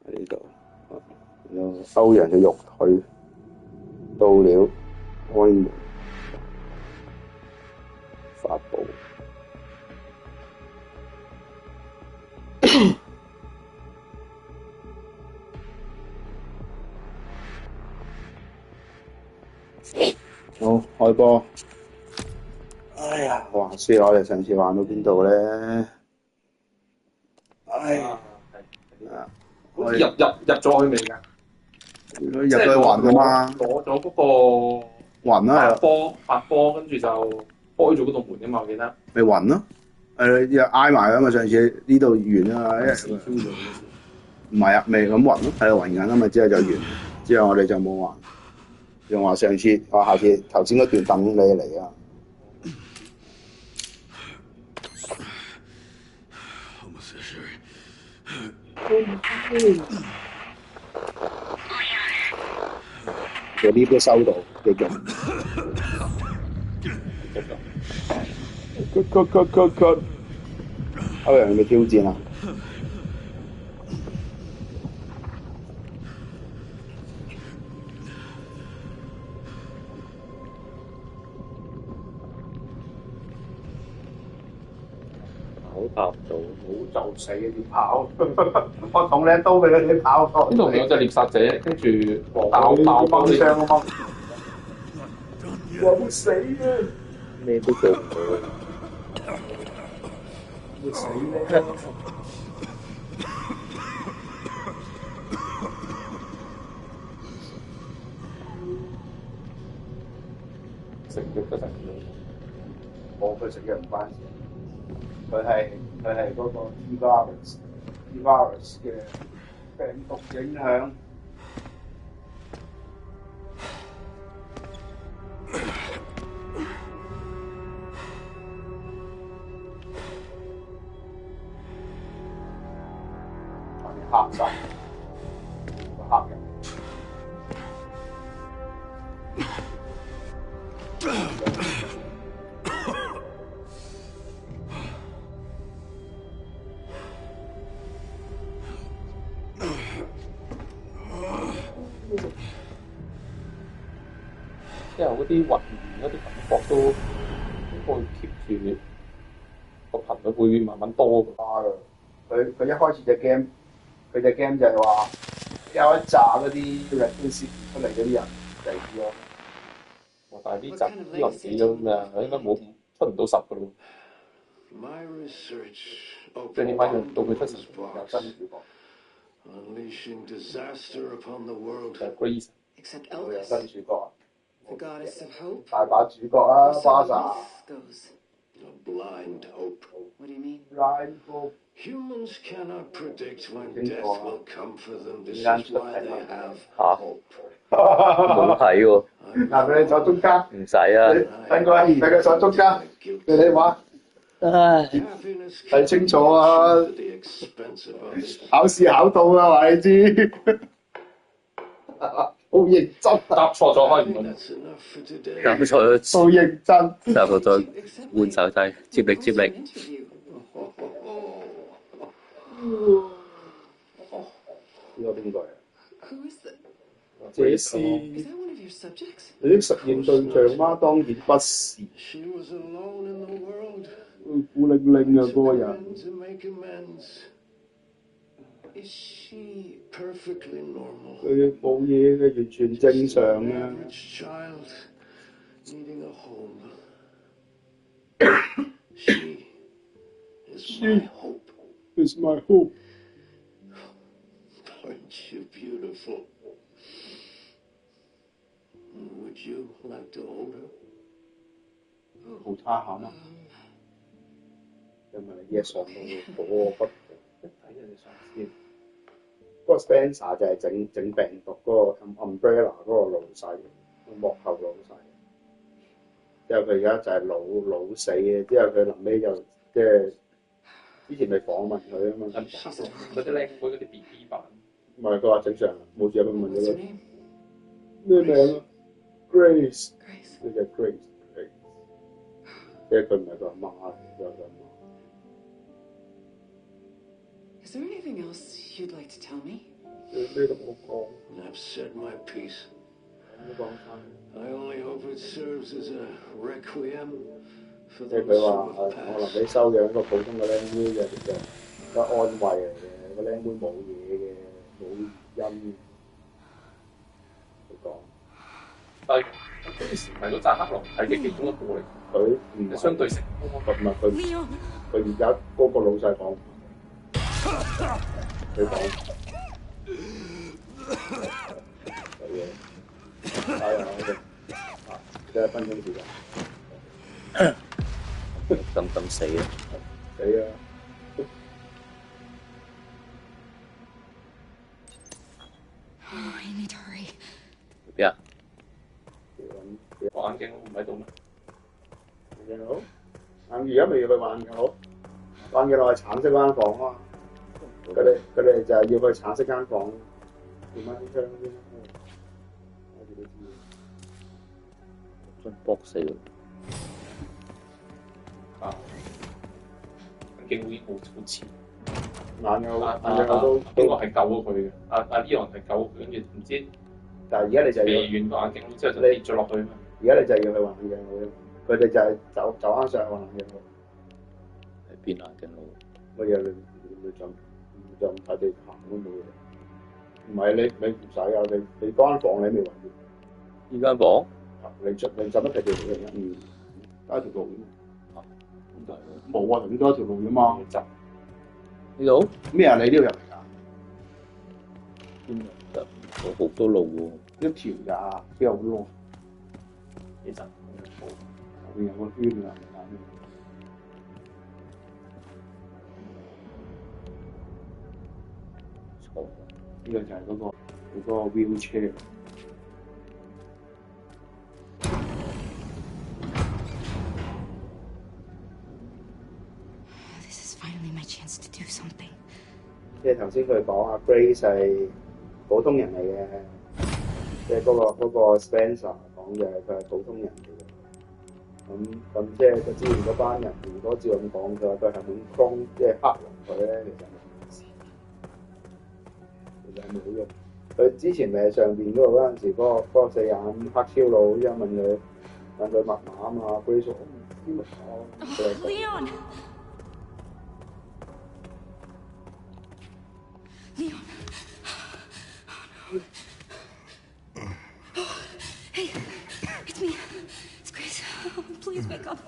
喺呢度，然後歐陽嘅肉腿到了開門發布。好，開波。哎呀，話説我哋上次玩到邊度咧？唉，好似入咗去未㗎？入咗去雲啊嘛，攞咗嗰個雲啊，發波，跟住就開咗嗰道門㗎嘛，我記得。咪雲咯，又挨埋啊嘛，上次呢度完啊嘛，唔係啊，未咁雲咯，喺度雲緊啊嘛，之後就完，之後我哋就冇玩，仲話上次話下次頭先嗰段等你嚟啊。個 lift 都收到，繼續。cut。歐陽有冇挑戰啊？我答唔到，好就死嘅點跑？我捅你一刀俾你跑過。呢度有隻獵殺者，跟住爆槍啊嘛！我死啊！咩都做唔到。會死咩？食藥都食唔到。冇佢食藥唔關事。佢係嗰個 T-virus 嘅病毒影響。黑晒個黑人。之後嗰啲混亂嗰啲感覺都應該 keep 住個頻率會慢慢多㗎。佢一開始隻 game，佢隻 game 就係話有一紮嗰啲 recruit 出嚟嗰啲人死咗。但係呢集呢輪死咗咩啊？應該冇出唔到10㗎咯。最起碼用到佢出10有真主角。Unleashing disaster upon the world. 就係 Grace。佢有真主角。The goddess of hope. 大把主角啊，巴薩。A blind hope. What do you mean? Blind hope. Humans cannot predict when death will come for them. This Blind is why they have Huh? hope. 冇睇喎，嗱，俾你坐中間。唔使啊。等佢，俾佢坐中間。俾你玩。睇清楚啊！考試考到啦，話你知。好認真。答錯咗開唔到。答錯咗，好認真。答錯咗換手掣，接力接力。呢個邊個啊？ Who is that? 這是 Is that one of your subjects? 你的實驗對象嗎？當然不是。 She was alone in the world. 孤零零啊，嗰個人。 To make amends. Is she perfectly normal? 佢冇嘢嘅，完全正常啊。 Average child needing a home. She is my hope. Is my hope. Aren't you beautiful? Would you like to hold her? 好差下嘛？因為你一上到嗰個睇人哋上先。嗰個 Spencer 就係整病毒嗰個 Umbrella 嗰個老細，幕後老細。之後佢而家就係老死嘅，之後佢臨尾就即係之前咪訪問佢啊嘛。嗰啲靚妹嗰啲 BB 版。唔係佢話正常，冇事，佢問咗佢咩名啊 ？Grace。佢就 Grace。即係佢唔係佢阿媽，佢係佢阿媽。 Is there anything else you'd like to tell me? 咩都冇講， I've said my piece. 講翻。 I only hope it serves as a requiem for 即係 those 佢話 who have 可能 passed. 你收養個普通嘅僆妹就個安慰嚟嘅，個僆妹冇嘢嘅，冇因佢講。但係嗰時唔係嗰扎黑龍體嘅其中一個嚟，佢唔係相對成佢唔係佢而家嗰個老細講，佢講有嘢，加油我哋即係1分鐘時間，咁死啊！死啊！ Oh, I need to hurry. 邊啊？個眼鏡唔喺度咩？眼鏡佬，而家咪要去眼鏡佬，眼鏡佬係橙色間房啊！佢哋就係要去橙色間房，點翻啲槍先。我哋都知。將搏死佢。啊！眼鏡會好似。眼鏡佬都邊個係救咗佢嘅？阿 Leon 係救佢，跟住唔知但係而家你就避要，遠個眼鏡佬之後就跌咗落去啊嘛。而家你就要去眼鏡佬，佢哋就係走啱上去眼鏡佬。喺邊眼鏡佬？乜嘢你就唔使地行都冇嘢。唔係你唔使啊！你間房你未揾掂。呢間房？你執乜條路嚟啊？得一條路咁就係冇啊！頭先多一條路啫嘛。執呢度？咩啊？你呢度入嚟㗎？邊度？有好多路一條咋？邊有好多？其實後邊有個圈㗎。喎。呢個就係嗰個 wheelchair。This is finally my chance to do something. 即係頭先佢講阿 Grace 係普通人嚟嘅，即係嗰個 Spencer 講嘅佢係普通人嚟嘅。咁即係佢之前嗰班人如果照咁講，佢話佢係滿空即係黑龍佢咧，其實係冇用。佢之前咪喺上邊嗰度嗰陣時，嗰個4眼黑超佬，因為問佢密碼啊嘛，Grace 話我唔知密碼。Leon! Leon! Oh, hey, it's me. It's Grace. Oh, please wake up.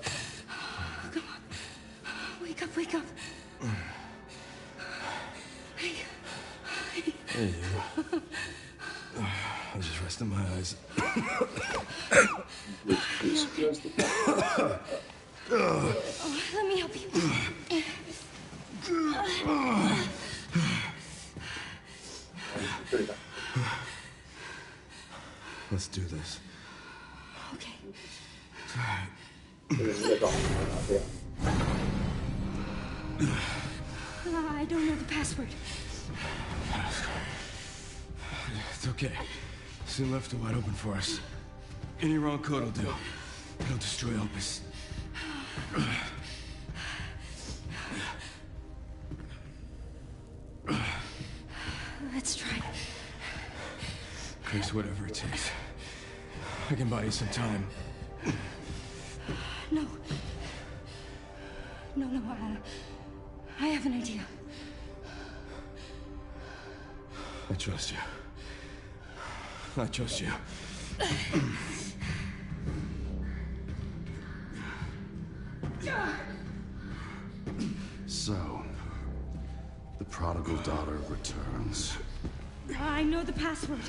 Come on. Wake up. Hey. Hey, you. I was just resting my eyes. Let me help you. Let's do this. Okay. I don't know the password. It's okay. Soon left it wide open for us. Any wrong code will do. It'll destroy Opus. Let's try. Chris, whatever it takes. I can buy you some time. No. No, I have an idea. I trust you. I trust you. So, the prodigal daughter returns. I know the password.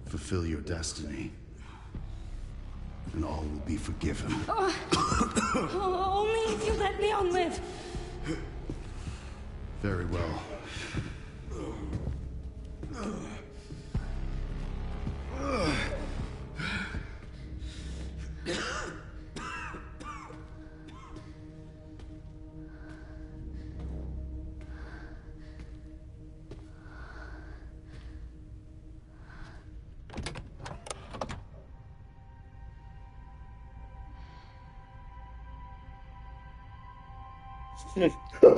Fulfill your destiny, and all will be forgiven. Only if you let Leon live. Very well.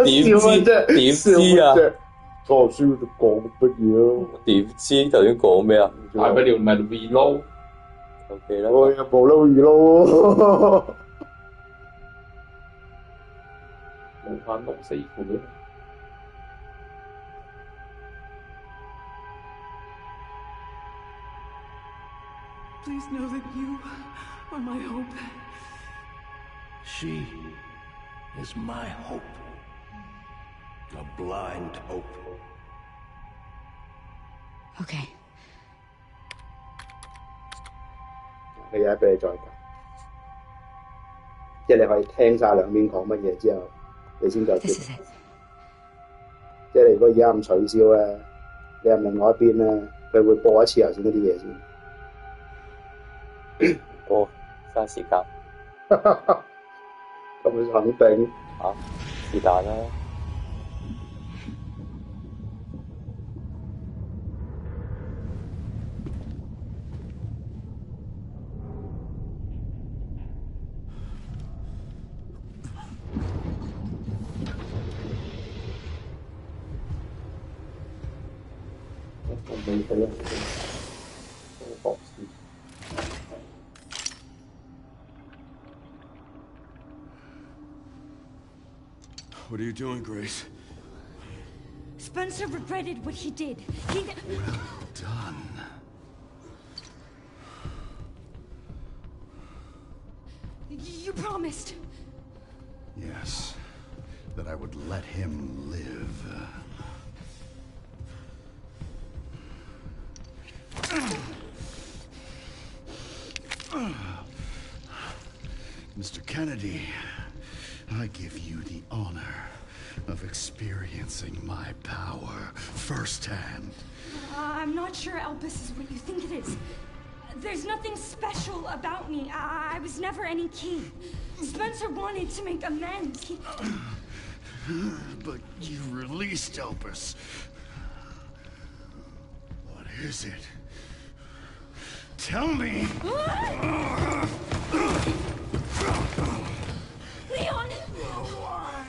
Điểm chi à? 錯書度講乜嘢咯？點知頭先講咩啊？大不了咪 reload。OK 啦。我又冇撈魚撈。冇翻6、4款。Please know that you are my hope. She is my hope. A blind hope. Okay. 你而家俾你再揀，即係你可以聽晒兩邊講乜嘢之後，你先再決 This is 定。 it. 即係你如果而家咁取消咧，你入另外一邊咧，佢會播一次頭先嗰啲嘢先。哦，嘥時間。咁肯定。嚇，是但啦。我未睇啊，博士。What are you doing, Grace? Spencer regretted what he did. He... Well done. You promised. Yes, that I would let him live. Mr. Kennedy, I give you the honor of experiencing my power firsthand. I'm not sure Elpis is what you think it is. There's nothing special about me. I was never any king. Spencer wanted to make amends. But you released Elpis. What is it? Tell me! Leon! Why?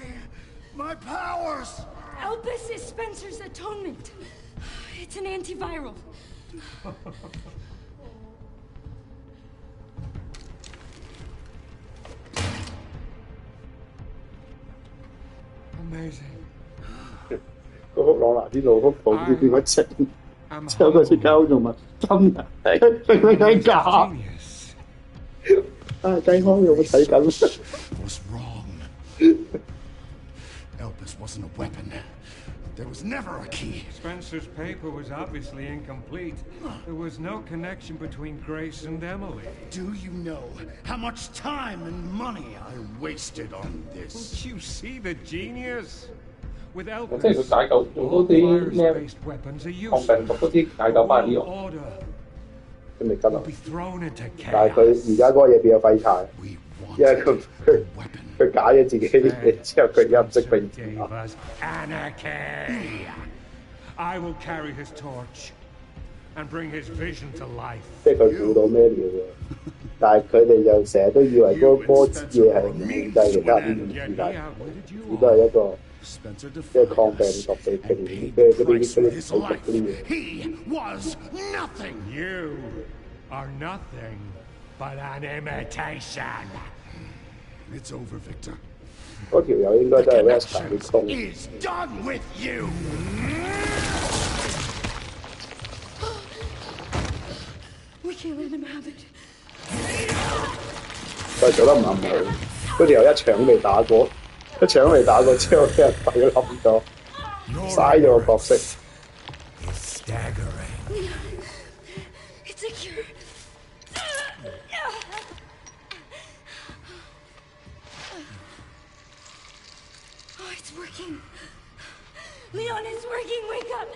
My powers! Elpis is Spencer's atonement. It's an antiviral. Amazing. 嗰幅朗拿啲路幅圖唔知點解整，之後佢即刻用埋真人，明明係假。啊，雞康有冇睇緊 Was wrong. Elpis wasn't a weapon. There was never a key. Spencer's paper was obviously incomplete. There was no connection between Grace and Emily. Do you know how much time and money I wasted on this? Don't you see the genius? With 即係佢 Elpis, 解救用 all 嗰啲咩 virus-based weapons are 抗 useless. 病毒嗰啲解救翻呢 New 個。 order 佢未跟落 will，be thrown into 但係佢 chaos. 而家嗰個嘢變咗廢柴， We 因為 wanted 佢 a weapon. 佢解咗自己啲嘢之後，佢而家唔識並 Gave us anarchy. I will carry his torch and bring his vision to life. 即係佢估到咩料嘅。但係佢哋就成日都以為嗰波子嘢係控制其他啲 And 唔 yet 知 he 解， outwitted 只 you 都係 all. 一個 Spencer 即係抗 defied 病 us 毒被 and 平 paid 嘅 the 嗰啲 price 嗰 with 啲 his 口毒 life. 嗰啲嘢。 He was nothing. You are nothing but an imitation. It's over, Victor. 嗰條友應該都係 Wesker 啲 Connection 工。 is done with you. We can't let him have it. 佢做得唔啱好，嗰條友一場都未打過，一場都未打過之後，俾人俾佢冧咗，嘥咗個角色。 It's staggering. It's a cure. Oh, it's working. Leon, it's working. Wake up.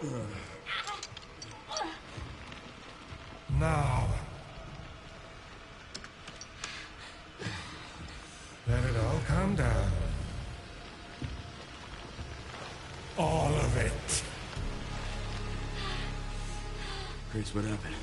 Now, let it all come down. All of it. Grace, what happened?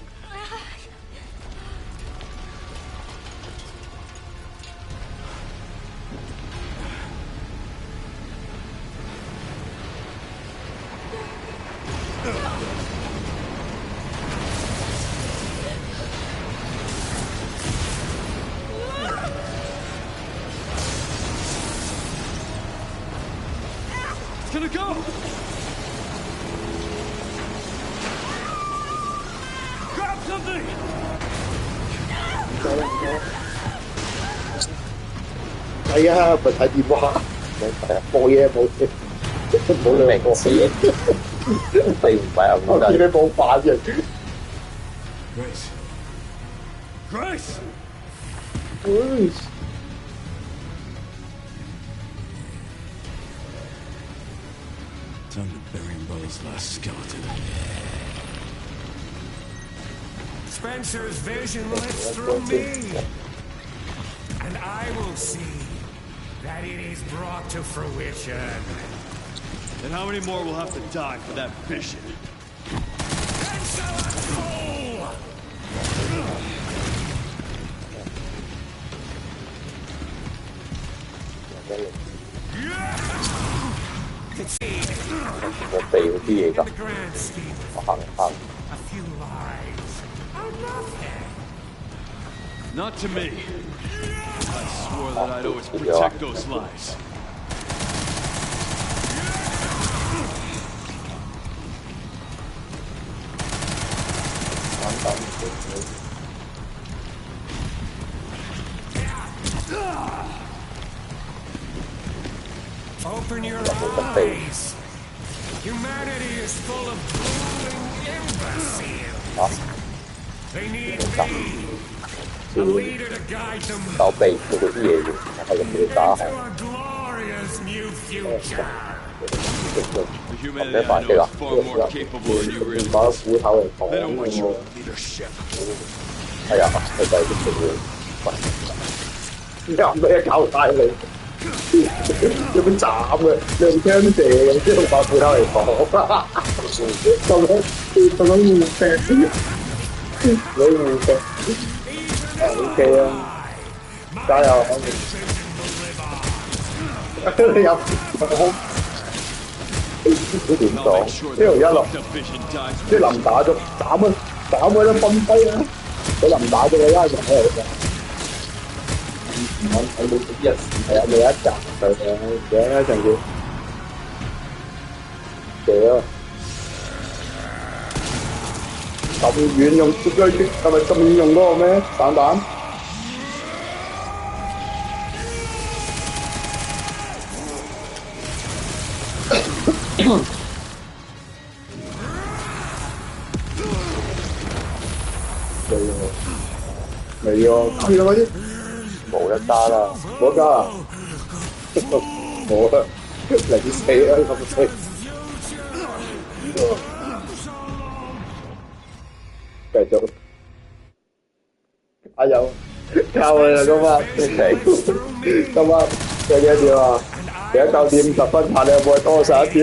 something? 係啊，咪睇電話，冇嘢冇嘢，冇兩個。你唔係啊？我見你冇反應。Grace! Time to bury Umbrella's last skeleton. Spencer's vision lives through me, and I will see that it is brought to fruition. And how many more will have to die for that vision? And so a fool! In the grand scheme of things, a few lives are nothing. Not to me. I swore that I'd always protect those lives. Open your eyes. Humanity is full of drooling imbeciles. They need me, a leader to guide them 手臂做嗰啲嘢嘅，係咁樣打 into a glorious new future. The humanity I know is far more capable than you 攞 realize. 斧頭嚟講 They don't want your 喎。 leadership. 係啊，佢就係啲咁樣。有咩搞晒你？有冇斬嘅？你用槍射嘅，即係把斧頭嚟講。咁樣互射，你互射。OK 啊，加油！你有都點 I'll 講？ make sure 呢條一 that 落， the vision dies 即係臨打咗，斬佢都分批啊！佢臨打咗佢拉入嚟㗎。我冇一係啊，未一集佢嘅一陣叫屌咁遠用係咪咁遠用嗰個咩散彈？未喎，係嗰啲。冇得加啦，冇加啊！冇啊，零死啦咁死！繼續，加油！靠你啦今晚，今晚有幾多點啊？而家9點50分，睇你有冇多11點？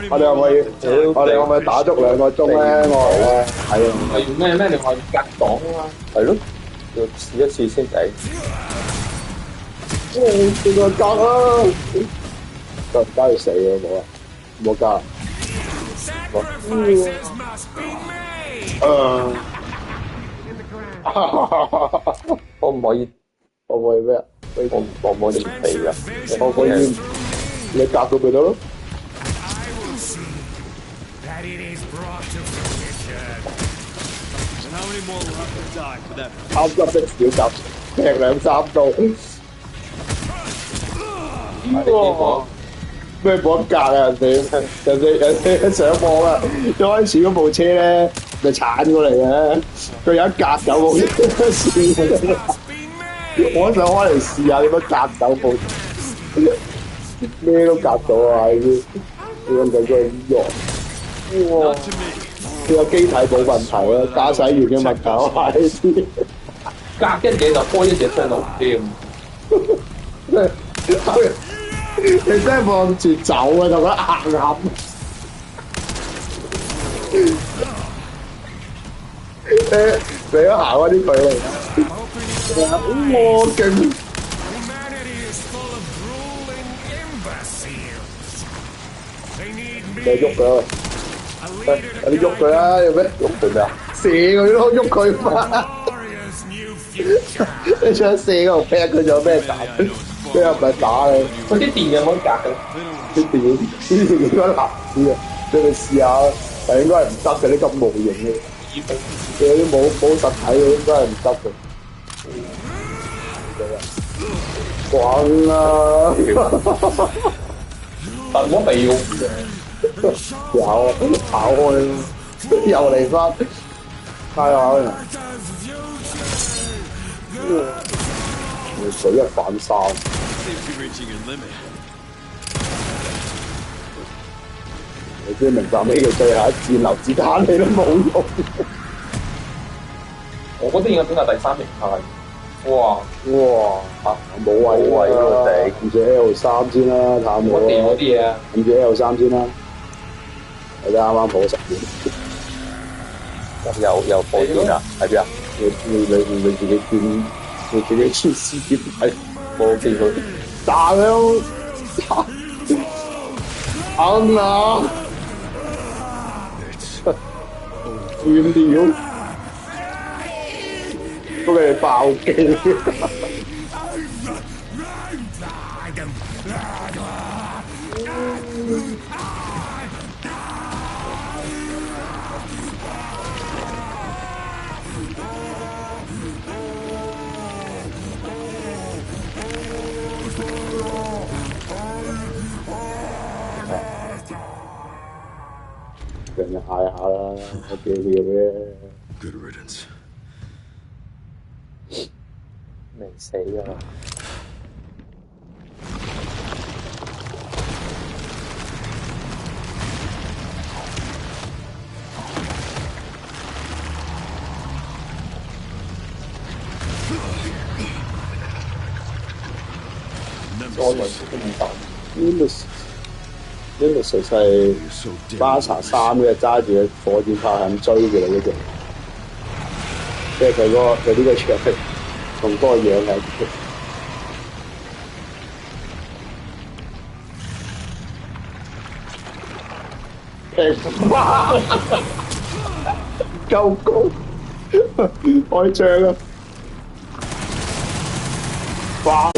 我哋可唔可以？我哋可唔可以打足2個鐘咧？我係啊，係咩？你話要格擋啊嘛？係咯，要試一次先抵。邊個格啊？加要死啊！冇啊，冇加。可唔可以？可唔可以咩啊？可唔可以避噶？可唔可以？你格到咪得咯？ That it is brought to fruition. And how many more will have to die for that? 30的小集，劈2、3刀。哇！咩冇得格啊？人哋上網啊！一開始嗰部車咧就鏟過嚟嘅，佢有一格走部車試。我想開嚟試下點樣格走部車，咩都格到啊！呢啲咁嘅咁弱。 哇！佢個機體冇問題啊，駕駛員嘅問題我係呢啲。隔一嘢就開一隻雙路添。你真係望住走啊，同佢硬冚。你都行開啲距離。哇！勁！ Humanity is full of drooling imbeciles. They need 你 me, 喐佢啊！ a leader 你 to 喐佢啦，有咩？喐佢咩啊？射佢咯，喐佢嘛！ glorious new future. 你想射嗰度劈佢仲有咩打？咩又唔係打你？佢啲電嘅可以隔嘅。啲電應該難啲啊！你哋試下。但應該係唔得嘅，你咁無形嘅，你啲冇實體嘅應該係唔得嘅。滾啦！但我未用有跑開，又嚟翻，太好啦！水一反三。你先明白咩叫最後一戰留子彈你都冇用。我覺得應該整下第三形態。哇！冇位喎，撳住 L3先啦，探我。我掉嗰啲嘢啊！撳住 L3先啦。你睇啱啱破10點。又破電啊？喺邊啊？你自己見，你自己穿絲點睇？我見佢打佢，硬啊！斷掉，都係爆機。人就嗌下啦，叫嘅。Good riddance。未死啊！我來都唔得。呢個實係巴查3嘅揸住嘅火箭炮係咁追住你嗰隻，即係佢呢個場同嗰個樣係。哇！夠高，開槍啊！哇！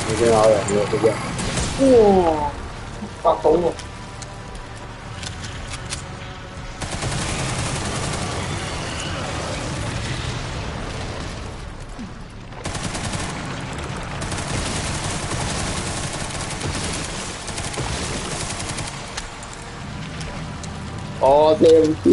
你聽下人嘅嗰隻，哇！發到喎！我聽唔見。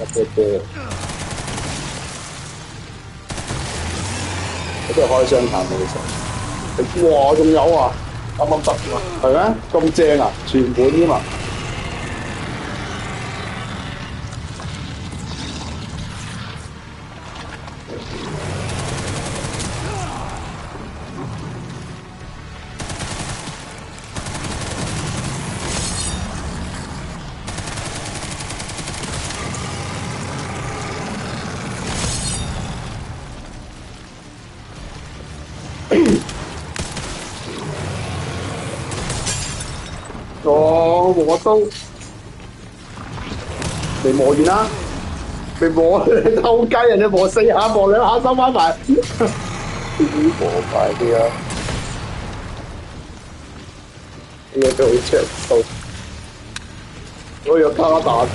我都係開雙彈嘅其實。哇！仲有啊，啱啱得啊，係咩？咁正啊，全本添啊！磨刀，你磨完啦，你磨你偷雞，人哋磨4下，磨2下收翻埋，磨快啲啊！呢個都好長刀，我要卡彈。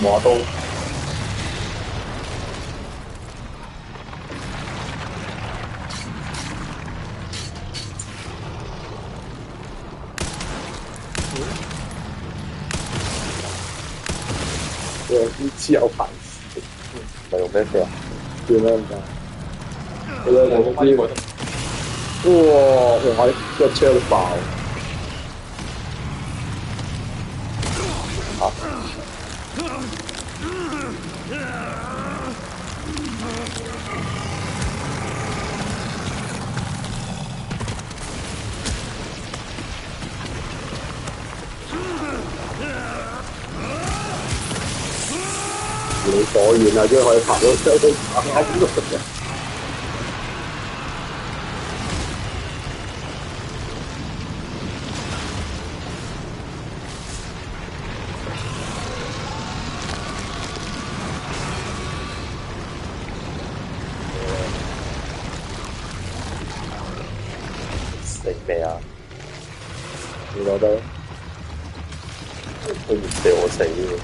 磨刀，自由牌，咪用咩射？叫咩咁解？我知。哇！一槍爆。你火完啦，跟住可以拍到雙飛打咁嘅。死未啊？你覺得？佢唔死我死喎。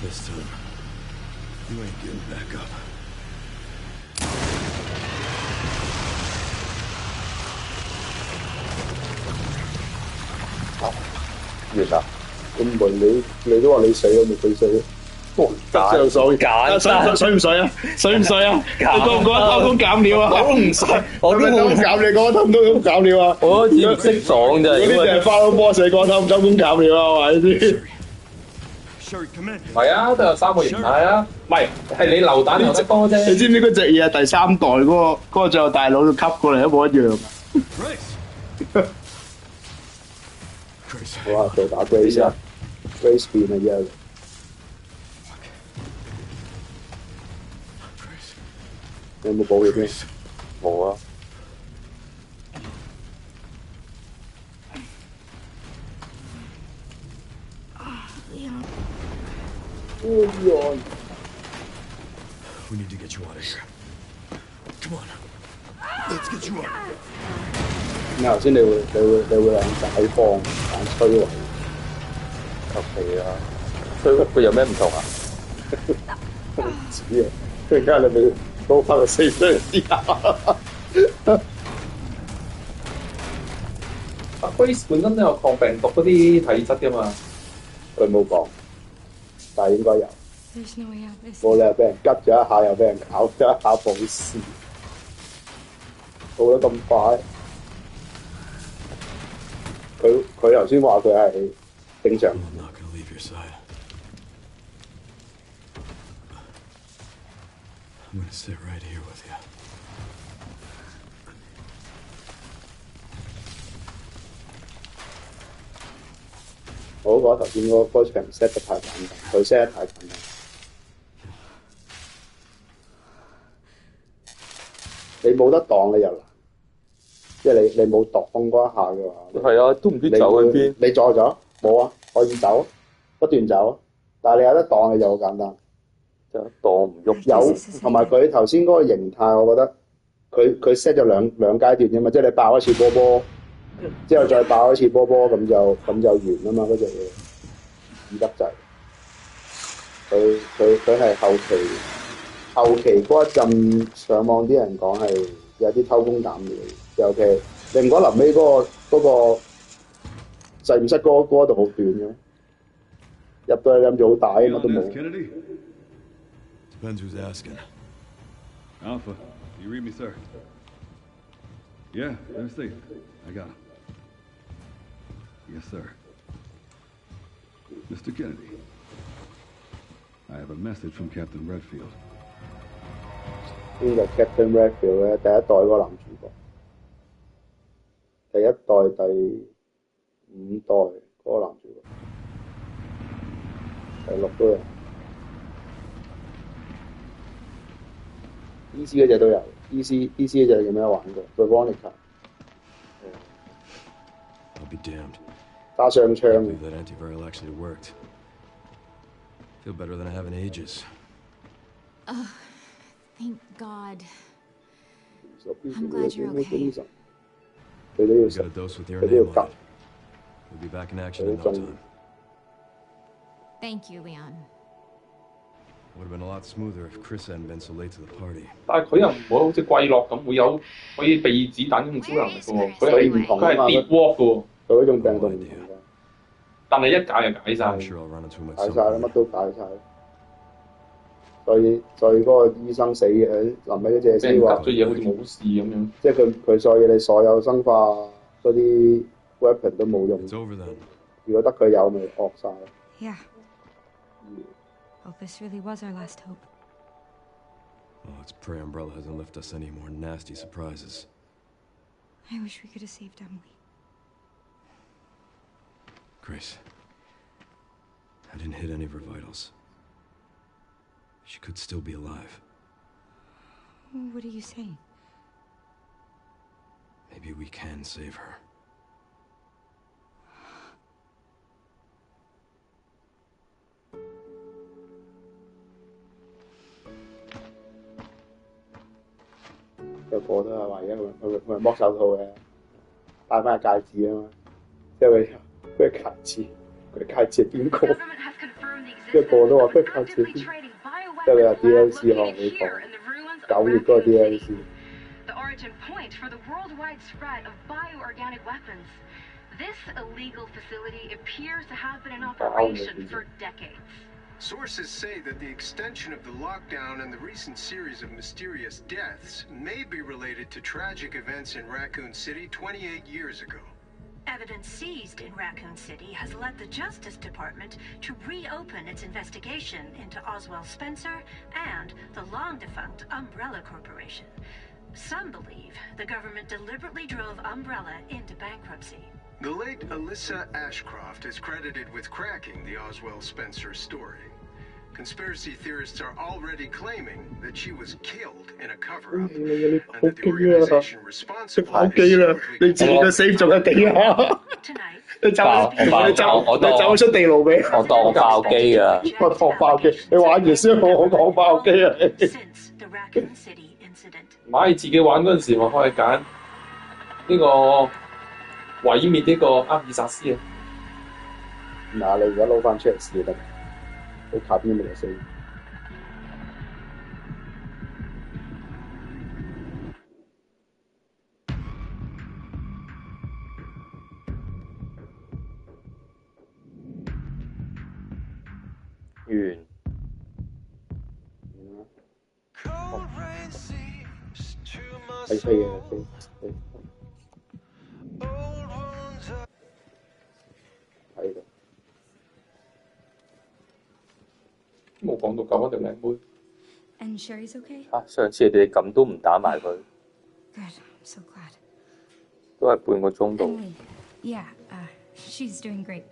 This time, you ain't getting back up. 完啦！咁唔係你都話你死，我咪佢死咯。上水簡單，水唔水啊？水唔水啊？你覺唔覺得偷工減料啊？我都唔水，我都冇減你講偷唔偷工減料啊？我只唔識講咋。嗰啲就係Final Boss嚟講偷唔偷工減料啊？係咪先？唔係啊，都有3個形態啊。唔係，係你流彈流得多啫。你知唔知嗰隻嘢係第3代嗰個最後大佬吸過嚟一模一樣啊？哇！佢打 Grace 啊 ，Grace 變啊啫。你有冇保險咩？冇啊。Leon. We need to get you out of here. Come on. Let's get you out. 咩頭先你會諗解放揀摧毀？求其啊！佢有咩唔同啊？唔知啊！佢而家你咪攞翻個4出嚟試下。Grace 本身都有抗病毒嗰啲體質㗎嘛。佢冇講，但係應該有。冇理由俾人吉咗一下，又俾人搞咗一下冇事，到得咁快。佢頭先話佢係正常。I'm gonna sit right here with you. 我覺得頭先嗰場 set 得太簡單，佢 set 得太簡單。你冇得擋你又難，即係你冇擋嗰一下嘅話，係啊，都唔知走去邊。你阻咗冇啊？可以走，不斷走，但係你有得擋你就好簡單。就擋唔喐。有同埋佢頭先嗰個形態，我覺得佢 set 咗兩階段啫嘛，即係你爆一次波波，之後再爆一次波波，咁就完啊嘛嗰隻嘢，易得滯。佢係後期嗰一陣上網啲人講係有啲偷工減料，尤其你唔講臨尾嗰個實驗室嗰度好短嘅，入到去諗住好大，乜都冇。Depends who's asking. Alpha, you read me, sir? Yeah, they're safe. I got him. Yes, sir. Mr. Kennedy, I have a message from Captain Redfield. 呢個 Captain Redfield 咧，第一代嗰個男主角，第一代、第5代嗰個男主角，第6都有。E.C. 嗰隻都有 ，E.C. 嗰隻有咩玩過 ？Veronica。I'll be damned. 打雙槍。I believe that antiviral actually worked. Feel better than I have in ages. Oh, thank God. I'm glad you're okay. 佢都要 got a dose with your name on it. We'll be back in action in no time. Thank you, Leon. Would have been a lot smoother if Chris hadn't been so late to the party. 但係佢又唔會好似季洛咁可以避子彈咁超能力嘅喎，佢係跌鑊嘅喎。佢嗰種病毒唔同㗎。但係一解就解晒。解晒啦，乜都解晒。所以嗰個醫生死嘅，臨尾嗰隻先話。俾人夾咗嘢好似冇事咁樣。即係佢所以你所有生化嗰啲 weapon 都冇用。如果得佢有，咪惡晒。Yeah. Well, this really was our last hope. Oh, let's pray Umbrella hasn't left us any more nasty surprises. I wish we could have saved Emily. Grace, I didn't hit any of her vitals. She could still be alive. What are you saying? Maybe we can save her.個個都係話而家佢剝手套嘅，戴翻個戒指啊嘛，即係佢戒指，佢戒指係邊個？即係個個都話佢戒指係邊？即係佢話 DLC 可能會講9月嗰個 DLC。 The origin point for the worldwide spread of bioorganic weapons. This illegal facility appears to have been in operation for decades. Sources say that the extension of the lockdown and the recent series of mysterious deaths may be related to tragic events in Raccoon City 28 years ago. Evidence seized in Raccoon City has led the Justice Department to reopen its investigation into Oswald Spencer and the long-defunct Umbrella Corporation. Some believe the government deliberately drove Umbrella into bankruptcy. The late Alyssa Ashcroft is credited with cracking the Oswald Spencer story. Conspiracy theorists are already claiming that she was killed in a cover-up, and that the organization responsible is secretly... 你自己個 save 仲喺地下，你走出地牢俾我當爆機啊！我當爆機，你玩完先我講爆機啊！買自己玩嗰陣時，我可以揀呢個毀滅呢個阿爾薩斯啊！嗱，你而家撈翻出嚟試得，你卡邊咪就死。完。係飛嘅飛。喺度。冇講到咁啊條靚妹。And Sherry's okay? 啊！上次你哋咁都唔打埋佢， Good. I'm so glad. 都係半個鐘度。 Emily, yeah, she's doing great.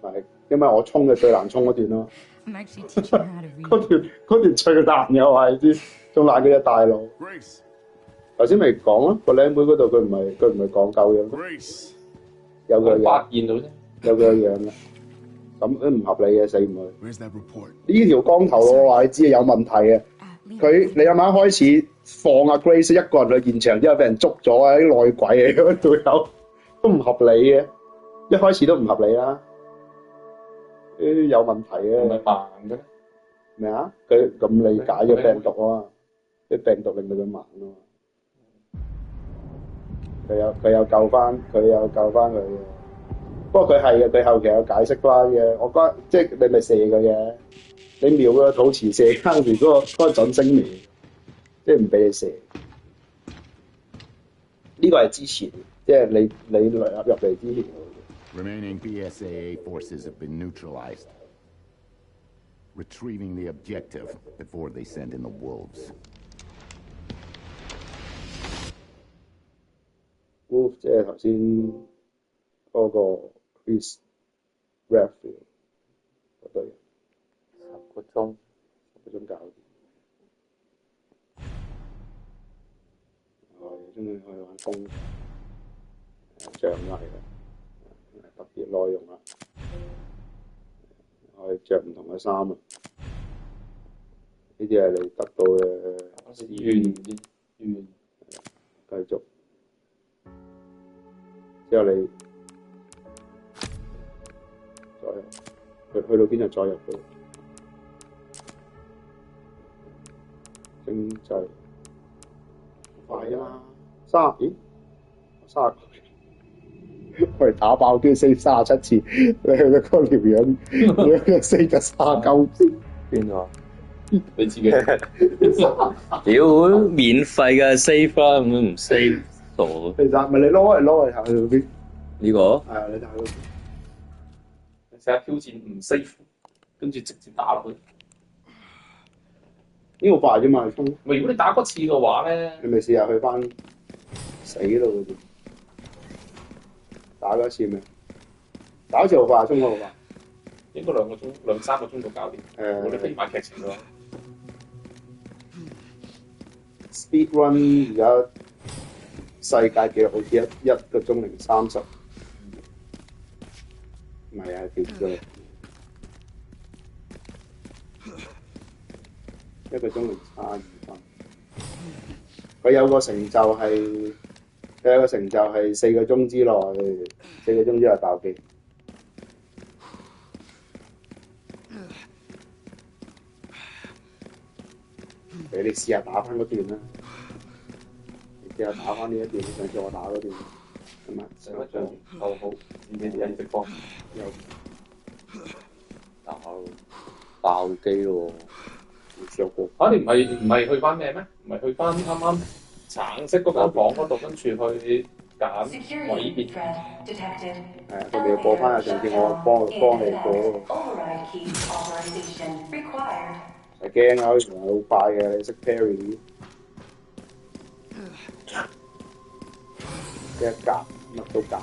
係，因為我衝嘅最難衝嗰段咯。I'm actually teaching her how to read. 嗰段最難又係知，仲難過隻大佬。頭先咪講咯，個靚妹嗰度佢唔係講究嘅，有佢發現到啫，有佢樣嘅，咁都唔合理嘅，死唔去。呢條光頭我話你知係有問題嘅，佢你啱啱開始放阿 Grace 一個人去現場之後，俾人捉咗啊！啲內鬼嚟嗰度有，都唔合理嘅，一開始都唔合理啦。有問題嘅。唔係盲嘅咩？咩啊？佢咁理解咗病毒啊嘛，啲病毒令到佢盲啊嘛。佢有救翻佢嘅。不過佢係嘅，佢後期有解釋翻嘅。我覺得即係你咪射佢嘅，你瞄個肚臍射翻住嗰個準星苗，即係唔俾你射。呢個係之前，即係你入嚟之前。Remaining BSAA forces have been neutralized. Retrieving the objective before they send in the wolves. Wolf 即係頭先嗰個 Chris Redfield 嗰隊10個鐘搞掂。中意去玩風像都係嘅。特別內容啦，可以着唔同嘅衫啊！呢啲係你得到嘅資源，繼續之後你再入去到邊就再入去經濟快啊！30我哋打爆機 save 37次，你去到嗰條樣 save 咗39次。邊個？你自己。屌，免費嘅 save 啦，咁唔 save 傻。其實咪你攞嚟下去嗰邊。呢個？係啊，你睇嗰邊。你試下挑戰唔 save，跟住直接打落去。呢個快啫嘛，咪如果你打嗰次嘅話咧，你咪試下去翻死嗰度嗰啲。打咗一次未？打一次好快，中好快。應該2個鐘、2-3個鐘就搞掂。我哋飛埋劇情咯。Speed run 而家世界紀錄好似一個鐘0:30，唔係啊，跌咗。1個鐘0:32分。佢有個成就係4個鐘之內爆機。你試下打翻嗰段啦，你試下打翻呢一段，上次我打嗰段，咁啊，上一張夠好，你哋一直放有打爆機喎，上過。你唔係去翻咩咩？唔係去翻啱啱橙色嗰間房嗰度，跟住去揀位別。係啊，佢哋要過翻啊！上次我幫你過。係驚啊！佢同係好快嘅，你識 parry 一夾乜都夾到。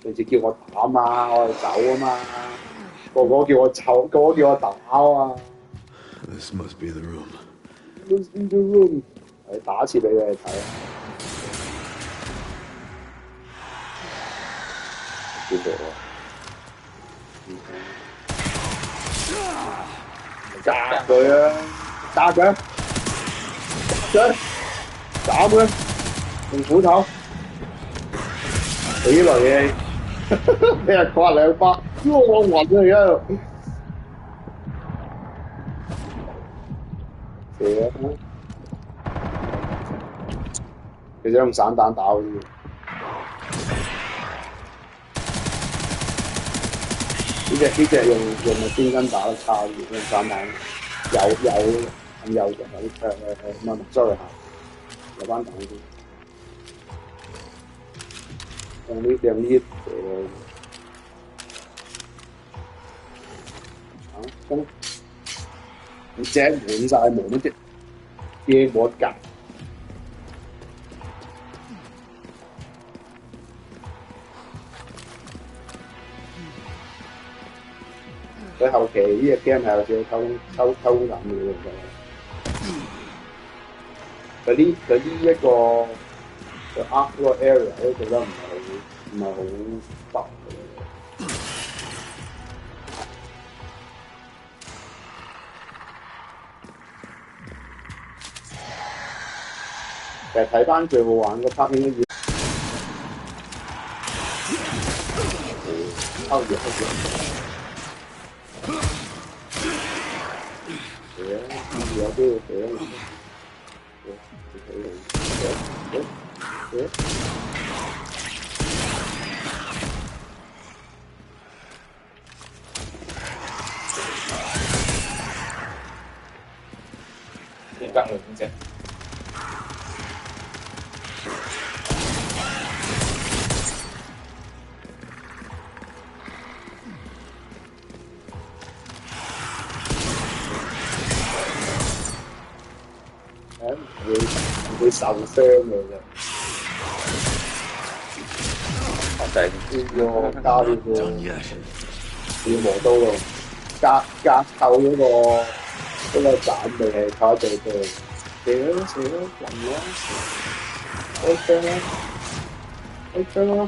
上次叫我打嘛，我係走啊嘛，個個叫我走，個個叫我打啊嘛。This must be the room. Must be the room. 係打一次俾你睇啊！見到啊！炸佢啊！炸佢！斬佢！用斧頭！死嚟嘅！俾人刮2巴，我暈啊而家！射啊！其實用散彈打好啲。呢隻用咪邊根打得差啲，用散彈有唔係 sorry 嚇，有班彈啲，用呢咁你隻滿晒冇乜啫，嘢冇得夾。佢後期呢隻 game 係有少少偷懶嘅喎，佢呢一個佢 up 嗰個 area 都做得唔係好白嘅。其實睇翻最好玩個 part 應該要偷嘢。有機會死啊！點解兩隻？唔會受傷嘅啫。要加呢個要磨刀咯，加扣嗰個斬味係靠最多。射啦，暈啦，開槍啦，開槍啦。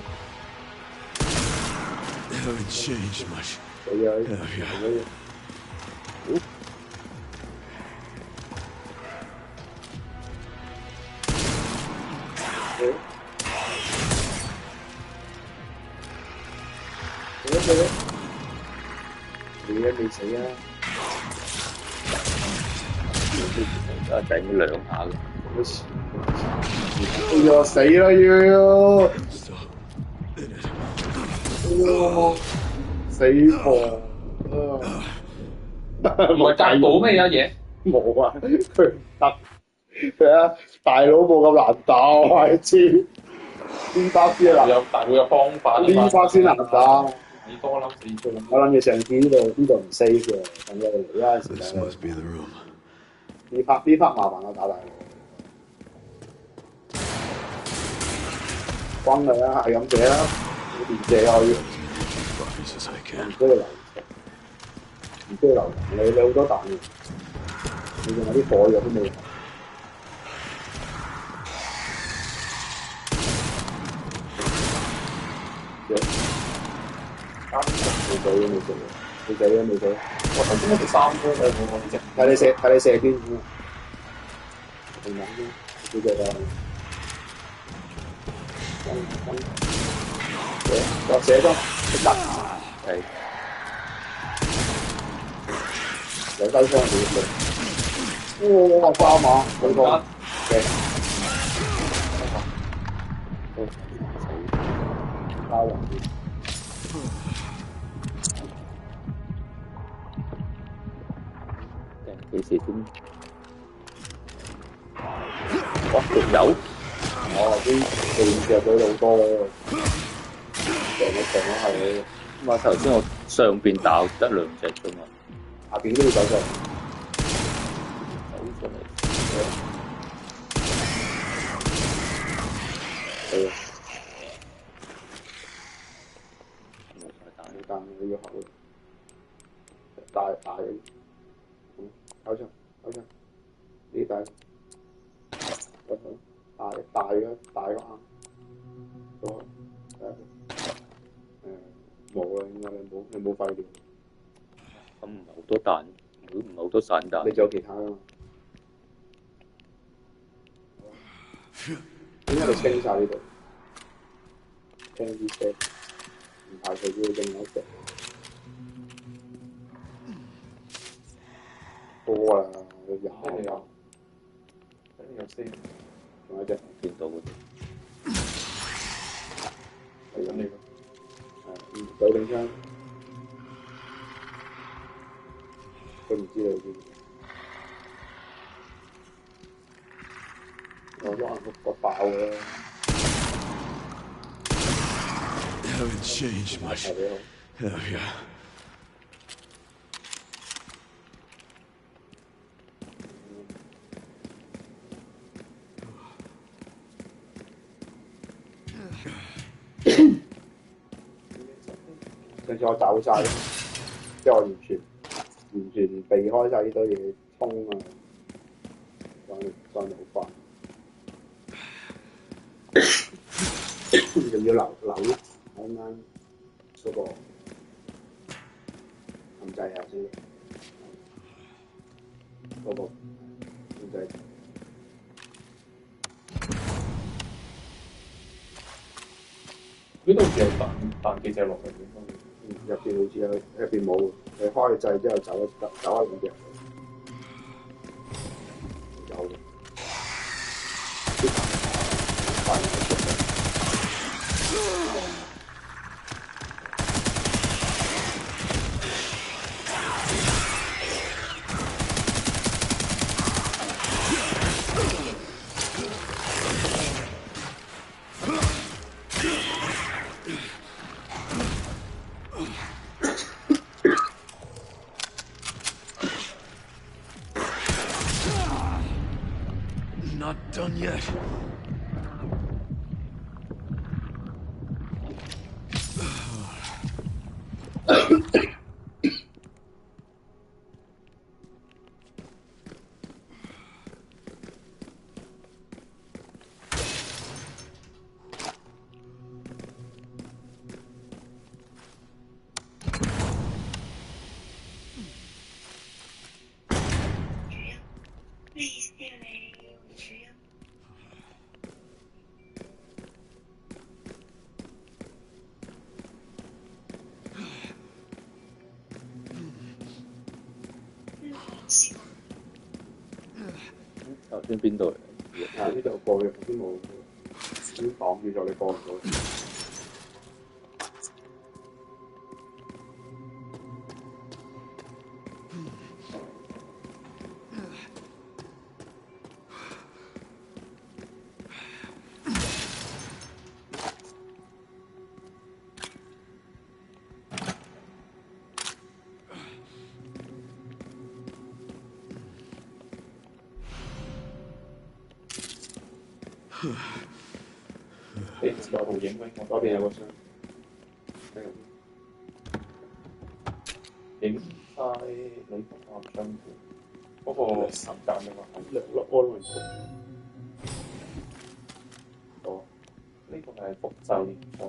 Haven't changed much. 死啊！你未死啊！整2下嘅。哎呀死啦要！死婆啊！唔係格寶咩嘢？冇啊！佢得啊！大佬冇咁難打，我係知。呢把先難，會有方法。呢把先難打。你多粒死咗。我諗住上次呢度唔 safe 嘅，等佢嚟嗰陣時咧。呢 part 麻煩我打大佬。轟佢啦，係咁射啦，連射可以，唔需要留，唔需要留，你好多彈嘅，你仲有啲火藥都冇。未死嘅，未死。我頭先一直3槍嘅，我呢隻。睇你射邊咁啊！同樣啫，呢隻啊，射咗，得係有低槍嘅，哇！花馬好多嘅，加人。幾時先？哇！仲有？啲地腳佢好多，成日係。咁啊！頭先我上邊打得2隻啫嘛，下邊都要走出嚟。係啊。但你要學大嘅。搞上，呢大，大個啱，咗，冇啦，應該你冇廢料。咁唔係好多彈，唔係好多散彈。你仲有其他㗎嘛？點解你清晒呢度？清啲車，唔排除會另外一隻。多啦，有先，仲有一隻見到嗰啲，係咁嚟嘅，手定槍，佢唔知你邊，我可能個爆嘅。Haven't changed much. Oh yeah. 上次我走晒，即係我完全避開晒呢堆嘢，衝啊！再冇翻，仲要留啱啱嗰個撳掣下先，嗰個撳掣。呢度仲有彈幾隻落去入邊好似有，入邊冇。你開掣之後走一兩隻。有。Not done yet.頭先邊度嚟？呢度過嘅，頭先冇，已經擋住咗，你過唔到。你自有圖影咩？我嗰邊有個相。影晒你個相片，嗰個時間嘅話，略略安慰佢。哦，呢個係複製，不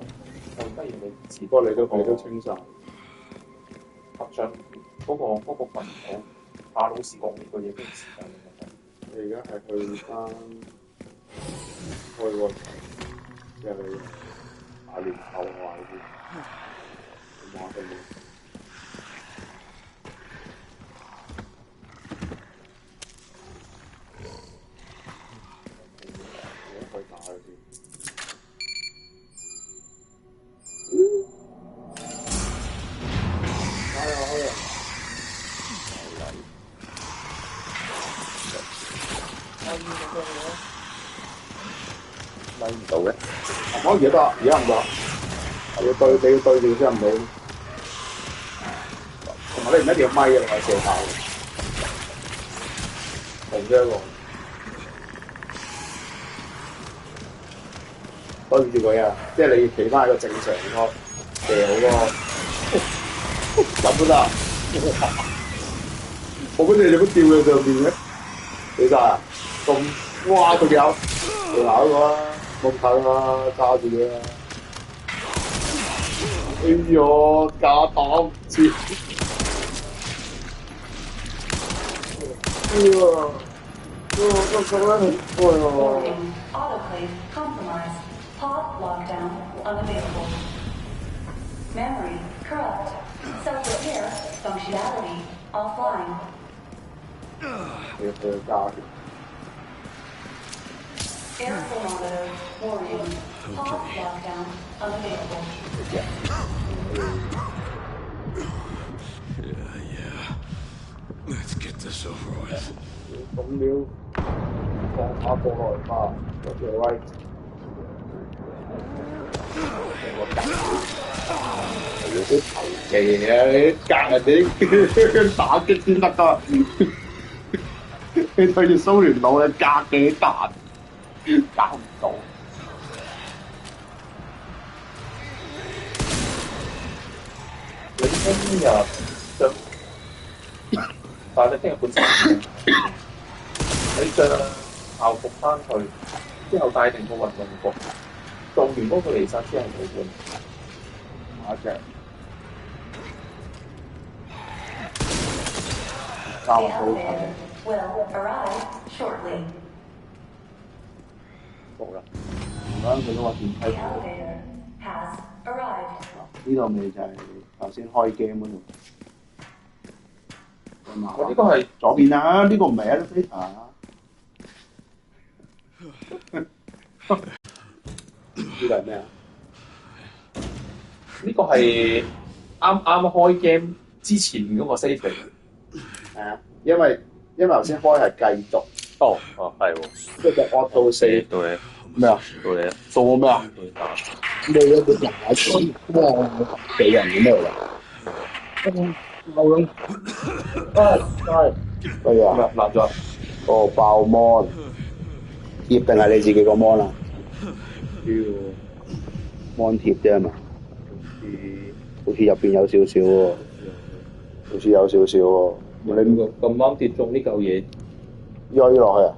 如你遲不過你都清晒。合相嗰個群組，阿老師講呢個嘢嘅時間嘅問題。你而家係去翻開個即係打聯球啊呢啲，咁我哋。拉唔到嘅，可以而家唔得，你要對住先唔到。同埋你唔一定要咪嘅，你射炮。紅啫喎，對住佢啊！即係你企翻喺個正常個射好個，咁都得。我嗰隻有乜吊喺上邊嘅？你咋？咁哇佢有，你咬咗啦！冇睇啊，揸住佢啊！哎呦，假擋切！哎呦，都咁樣，哎呦！Autoclave compromised. Pod lockdown unavailable. Memory corrupt. Self-repair functionality offline. 你去加嘅。Air thermometer warning. Pod lockdown unavailable. Yeah. Let's get this over with. 咁了，放下過來吧，各位。有啲投技啊！你隔人哋打擊先得㗎。你對住蘇聯佬你隔幾彈，搞唔到。你聽日着，但係你聽日本身你着校服翻去，之後帶定個運動服，做完嗰個離散之後冇換。下一隻。The elevator will arrive shortly. 冇啦，而家佢都話電梯 The elevator has arrived. 呢度咪就係頭先開 game 嗰度。我呢個係左邊啊，呢個唔係 elevator。呢個係咩啊？呢個係啱開 game 之前嗰個 save 嚟。係啊，因為頭先開係繼續。哦，係喎。即係惡到死。到你。咩啊？到你啦。做我咩啊？咩一個人啊？哇！俾人嘅咩嚟？冇咁。係啊！爛咗。哦，爆 mon。貼定係你自己個 mon 啊？mon 貼啫嘛。好似入邊有少少喎。好似有少少喎。你咁啱跌中呢嚿嘢，鋥落去啊！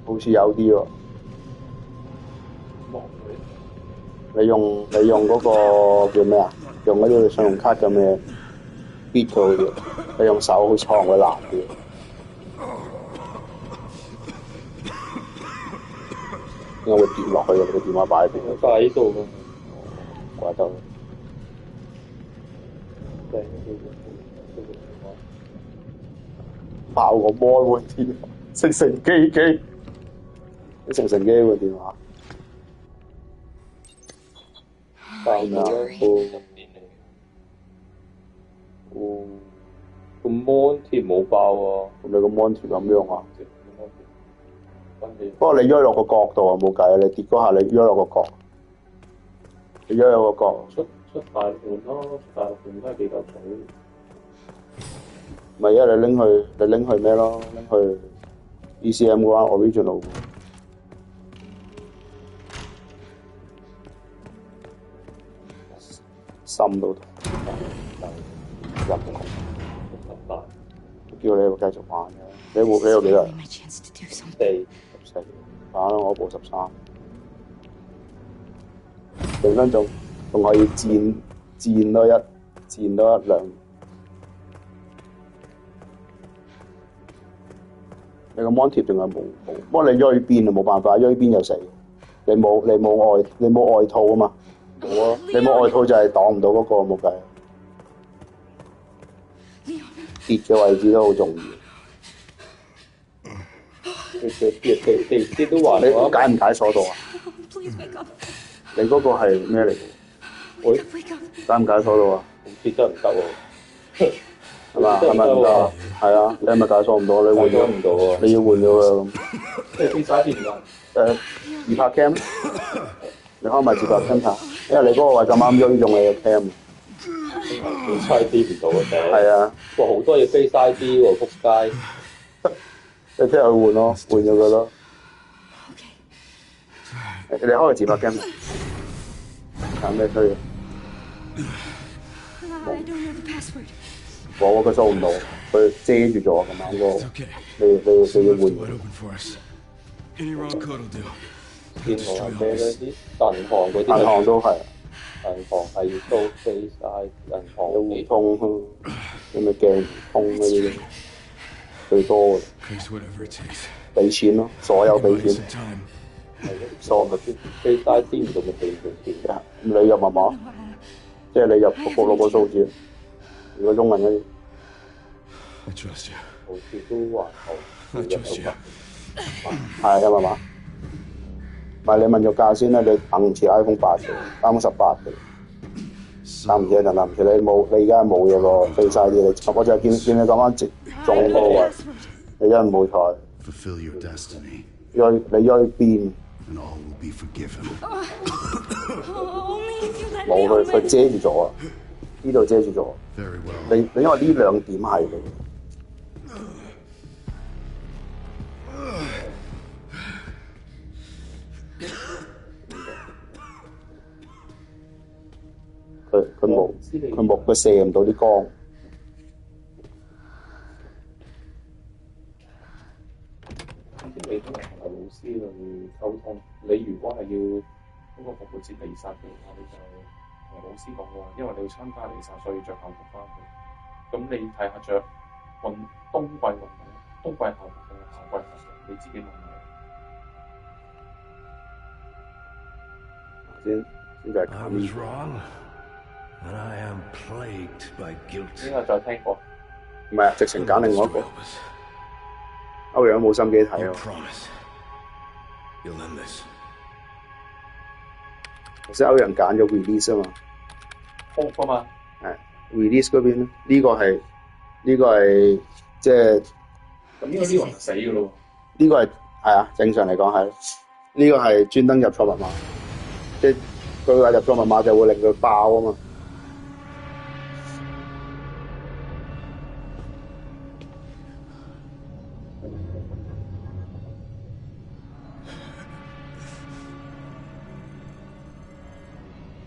好似有啲喎。你用嗰個叫咩啊？用嗰啲信用卡咁嘅 bit 佢嘅，你用手好創佢爛嘅。點解會跌落去嘅？你個電話擺喺邊？擺喺度㗎。怪得。爆個摩喎電話，成機，你成機喎電話，爆咩啊？個 mon 貼冇爆喎。咁你個 mon 貼咁樣啊？不過你喐落個角度啊，冇計啊！你跌嗰下你喐落個角，你喐有個角。出大盤咯，出大盤都係幾嚿水。唔係啊！你拎去咩咯？拎去 ECM 嘅話 original 深到入叫你繼續玩嘅，你有幾多人？14，玩啦，我部13，4分鐘，仲可以戰多一兩。你個 mon 貼仲係冇，不過你鋥邊啊冇辦法，鋥邊就死。你冇外套啊嘛，冇啊！你冇外套就係擋唔到嗰個冇計。跌嘅位置都好重要。跌都話你解唔解鎖到啊？你嗰個係咩嚟嘅？喂，解唔解鎖到啊？跌得唔得喎？係嘛？係咪唔得啊？係啊，你係咪解鎖唔到？你換咗唔到喎？你要換咗佢咁。即係飛晒啲唔得。自拍 cam， 你開埋自拍 cam 拍，因為你嗰個位咁啱用你嘅 cam。飛晒啲唔到嘅啫。係啊。哇！好多嘢飛晒啲喎，撲街。你聽日去換咯，換咗佢咯。你開個自拍 cam。揀咩區？我佢掃唔到，佢遮住咗咁啱個。你要換。Any wrong code will do. 銀行咩嗰啲？銀行嗰啲。銀行都係。銀行係都飛晒，銀行有互通，有咩鏡通嗰啲最多嘅。俾錢咯，所有俾錢。所有飛晒啲唔同嘅俾錢。你入密碼，即係你入個6個數字，如果中文嗰啲。好似都還好，入到係因為嘛，唔係你問咗價先啦，你等唔切 iPhone 8嘅，iPhone 18嘅，等唔切就等唔切，你而家冇嘢喎，飛晒啲你，我就見你講翻中嗰個位，你真係冇彩。你去邊？冇佢遮住咗啊！呢度遮住咗。你因為呢兩點係你。佢射唔到啲光。你都係同老師去溝通。你如果係要通過復活節離殺嘅話，你就同老師講話，因為你要參加離殺，所以着校服翻去。咁你睇下着冬季校服定夏季校服，你自己問我。先就係咁。And I am plagued by guilt. 應該再聽過。唔係啊，直情揀另外一個。歐陽冇心機睇啊。頭先歐陽揀咗 release 啊嘛。啊嘛。係 release 嗰邊咧，呢個係即係。咁呢個係死㗎咯喎。呢個係啊，正常嚟講係。呢個係專登入錯密碼，即係佢話入錯密碼就會令佢爆啊嘛。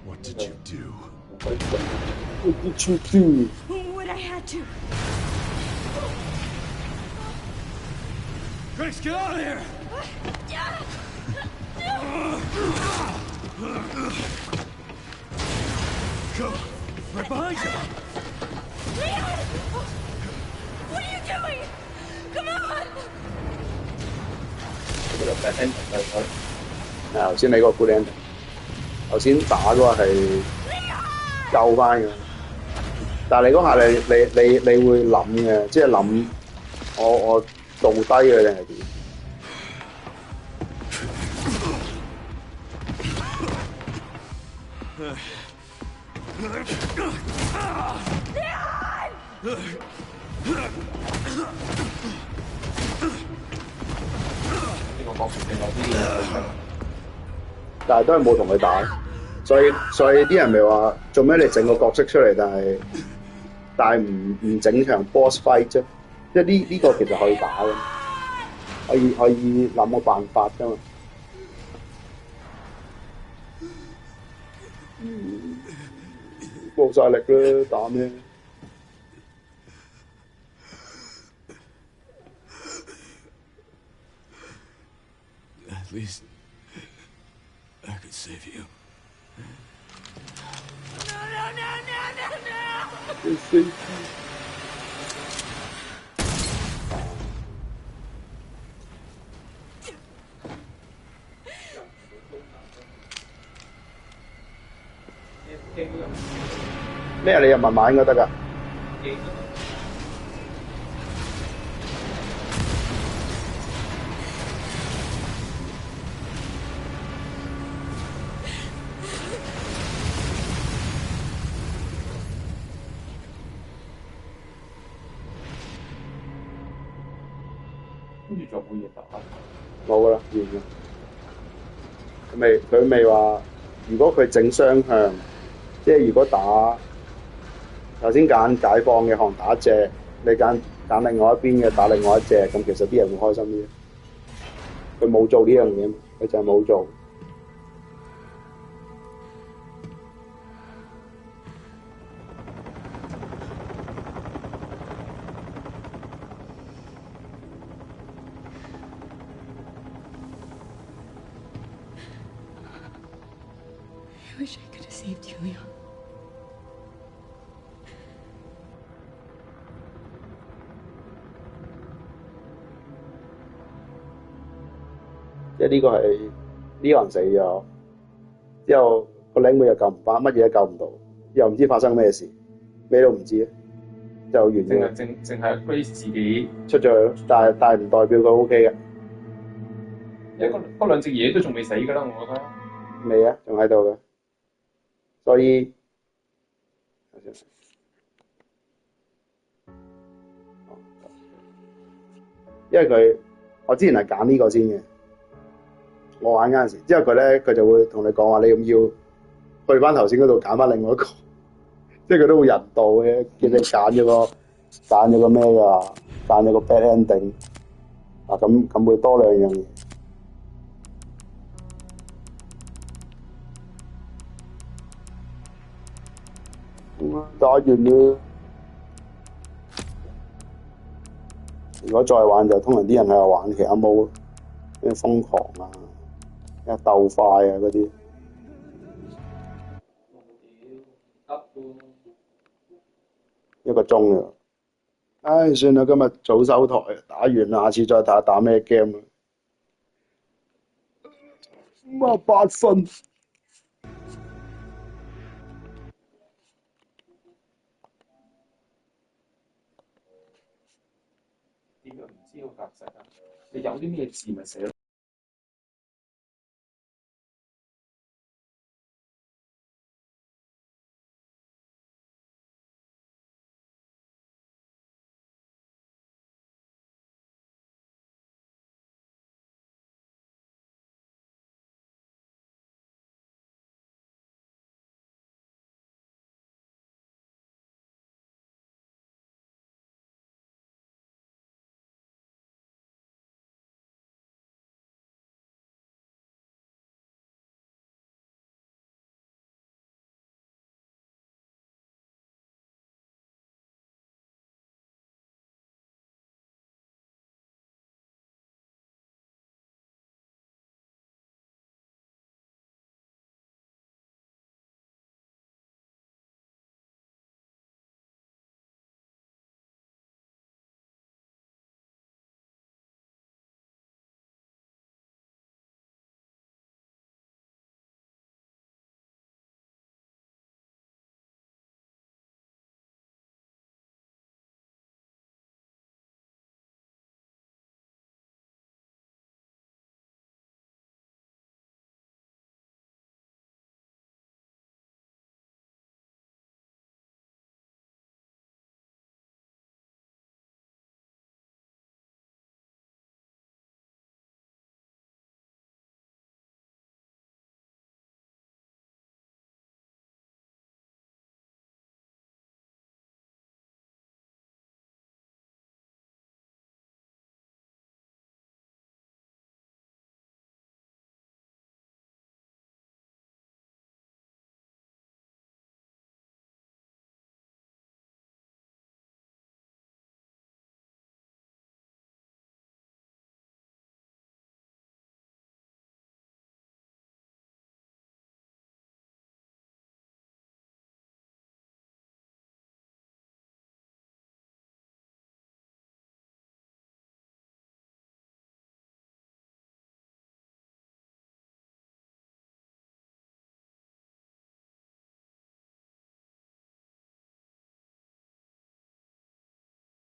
What did you do? What did you do? What I had to. Grace, get out of here! Go! Right behind you! Leon! What are you doing? Come on! 頭先你個 good ending， 頭先打嗰個係救翻嘅，但係你嗰下你會諗嘅，即係諗我做低佢定係點？但係都係冇同佢打，所以啲人咪話做咩你整個角色出嚟，但係唔整場 boss fight 啫，即係呢個其實可以打嘅。可以諗個辦法㗎嘛。冇晒力啦，打咩？ At least I could save you. No! 咩？你入密碼應該得㗎。跟住就冇嘢打。冇㗎啦，完啦。佢未話，如果佢整雙向，即係如果打頭先揀解放嘅行打一隻，你揀另外一邊嘅打另外一隻，咁其實啲人會開心啲。佢冇做呢樣嘢，佢就係冇做。I wish I could have saved you, Leon. 即係呢個係呢個人死咗，之後個領妹又救唔翻，乜嘢都救唔到，又唔知發生咩事，咩都唔知，就完咗。淨係 Grace 自己出咗去咯，但係唔代表佢 OK 嘅。因為嗰兩隻嘢都仲未死㗎啦，我覺得。未啊，仲喺度嘅，所以因為佢我之前係揀呢個先嘅。我玩嗰陣時，之後佢就會同你講話，你要去翻頭先嗰度揀翻另外一個，即係佢都會人道嘅，叫你揀咗個咩㗎，揀咗個 bad ending， 啊咁會多兩樣嘢。打完啦，如果再玩就通常啲人喺度玩其他毛，咩瘋狂啊！鬥快啊嗰啲，1個鐘啊！唉，算啦，今日早收台，打完啦，下次再打咩 game 啊？58分。點樣唔知個格式啊？你有啲咩字咪寫落